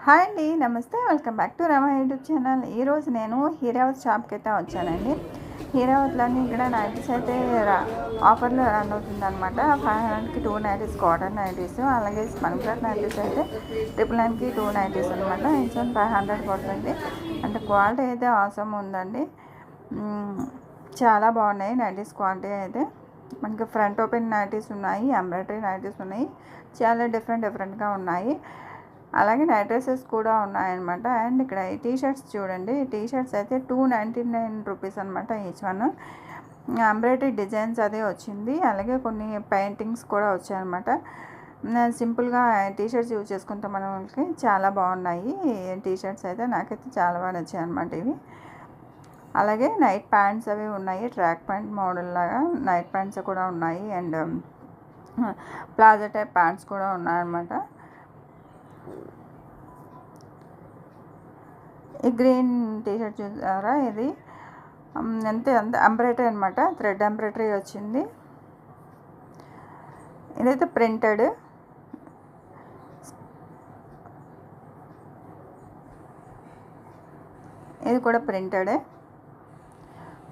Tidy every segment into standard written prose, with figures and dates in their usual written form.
Hi అండి, నమస్తే. Welcome back to Rama YouTube channel. ఈరోజు నేను హీరావత్ షాప్కి అయితే వచ్చానండి. హీరావత్లోని ఇక్కడ నైటీస్ అయితే ఆఫర్లో రన్ అవుతుందన్నమాట. 500కి 2 నైటీస్, కాటన్ నైటీస్, అలాగే స్పన్ క్లాత్ నైటీస్ అయితే 999కి 2 నైటీస్ అనమాట. ఈచ్ 500 పడుతుంది. అంటే క్వాలిటీ అయితే అవసరం ఉందండి. చాలా బాగున్నాయి నైటీస్ క్వాలిటీ అయితే. మనకి ఫ్రంట్ ఓపెన్ నైటీస్ ఉన్నాయి, ఎంబ్రాయిడరీ నైటీస్ ఉన్నాయి, చాలా డిఫరెంట్గా ఉన్నాయి. అలాగే నైట్ డ్రెస్సెస్ కూడా ఉన్నాయన్నమాట. అండ్ ఇక్కడ ఈ టీషర్ట్స్ చూడండి. ఈ టీషర్ట్స్ అయితే 299 రూపీస్ అనమాట ఈచ్ వన్. ఎంబ్రాయిడరీ డిజైన్స్ అదే వచ్చింది, అలాగే కొన్ని పెయింటింగ్స్ కూడా వచ్చాయన్నమాట. సింపుల్గా టీషర్ట్స్ యూజ్ చేసుకుంటాం మన వాళ్ళకి. చాలా బాగున్నాయి టీషర్ట్స్ అయితే, నాకైతే చాలా బాగా నచ్చాయి అనమాట ఇవి. అలాగే నైట్ ప్యాంట్స్ అవి ఉన్నాయి, ట్రాక్ ప్యాంట్ మోడల్ లాగా నైట్ ప్యాంట్స్ కూడా ఉన్నాయి. అండ్ ప్లాజో టైప్ ప్యాంట్స్ కూడా ఉన్నాయన్నమాట. ఈ గ్రీన్ టీషర్ట్ చూసారా, ఇది అంతే ఎంబ్రాయిడరీ అనమాట, థ్రెడ్ ఎంబ్రాయిడరీ వచ్చింది. ఇదైతే ప్రింటెడ్, ఇది కూడా ప్రింటెడే.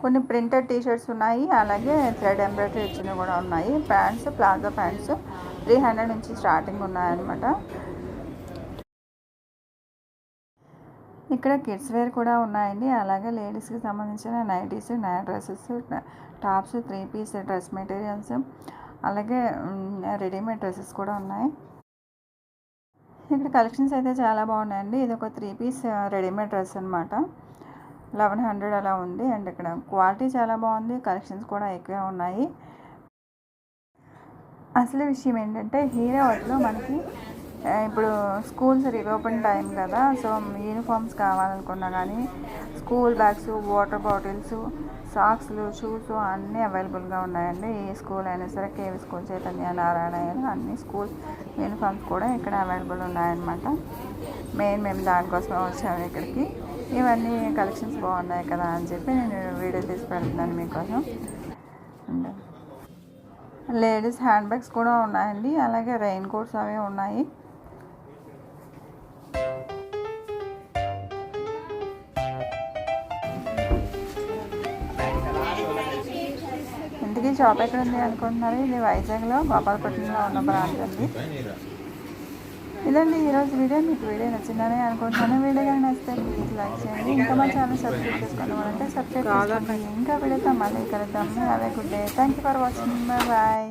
కొన్ని ప్రింటెడ్ టీషర్ట్స్ ఉన్నాయి, అలాగే థ్రెడ్ ఎంబ్రాయిడరీ వచ్చినవి కూడా ఉన్నాయి. ప్యాంట్స్, ప్లాజో ప్యాంట్స్ 300 నుంచి స్టార్టింగ్ ఉన్నాయన్నమాట. ఇక్కడ కిడ్స్ వేర్ కూడా ఉన్నాయండి. అలాగే లేడీస్కి సంబంధించిన nighties, night dresses, tops, 3 piece dress materials, అలాగే రెడీమేడ్ డ్రెస్సెస్ కూడా ఉన్నాయి. ఇక్కడ కలెక్షన్స్ అయితే చాలా బాగున్నాయండి. ఇది ఒక 3 పీస్ రెడీమేడ్ డ్రెస్ అనమాట. 1100 అలా ఉంది. అండ్ ఇక్కడ క్వాలిటీ చాలా బాగుంది, కలెక్షన్స్ కూడా ఎక్కువే ఉన్నాయి. అసలు విషయం ఏంటంటే, హీరావత్లో మనకి ఇప్పుడు స్కూల్స్ రీఓపెన్ టైం కదా, సో యూనిఫామ్స్ కావాలనుకున్నా కానీ స్కూల్ బ్యాగ్స్, వాటర్ బాటిల్స్, సాక్స్లు, షూస్ అన్నీ అవైలబుల్గా ఉన్నాయండి. ఏ స్కూల్ అయినా సరే, కేవీ స్కూల్, చైతన్య, నారాయణ, అన్ని స్కూల్ యూనిఫామ్స్ కూడా ఇక్కడ అవైలబుల్ ఉన్నాయన్నమాట. మేము దానికోసం వచ్చాము ఇక్కడికి. ఇవన్నీ కలెక్షన్స్ బాగున్నాయి కదా అని చెప్పి నేను వీడియో తీసి పెడుతున్నాను మీకోసం. లేడీస్ హ్యాండ్ బ్యాగ్స్ కూడా ఉన్నాయండి, అలాగే రెయిన్ కోట్స్ అవి ఉన్నాయి. ఇంటికి షాప్ ఎక్కడ ఉంది అనుకుంటున్నారు? ఇది వైజాగ్లో గోపాలపట్నంలో ఉన్న బ్రాంచ్ అండి. ఇదండి ఈరోజు వీడియో. మీకు వీడియో నచ్చిందని అనుకుంటున్నాను. వీడియో కానీ నచ్చితే ప్లీజ్ లైక్ చేయండి. ఇంకా మా ఛానల్ సబ్స్క్రైబ్ చేసుకోవాలంటే సబ్స్క్రైబ్ చేసుకోండి. ఇంకా వీడియోతో మళ్ళీ కలుద్దాం. Have a good day. Thank you for watching. Bye.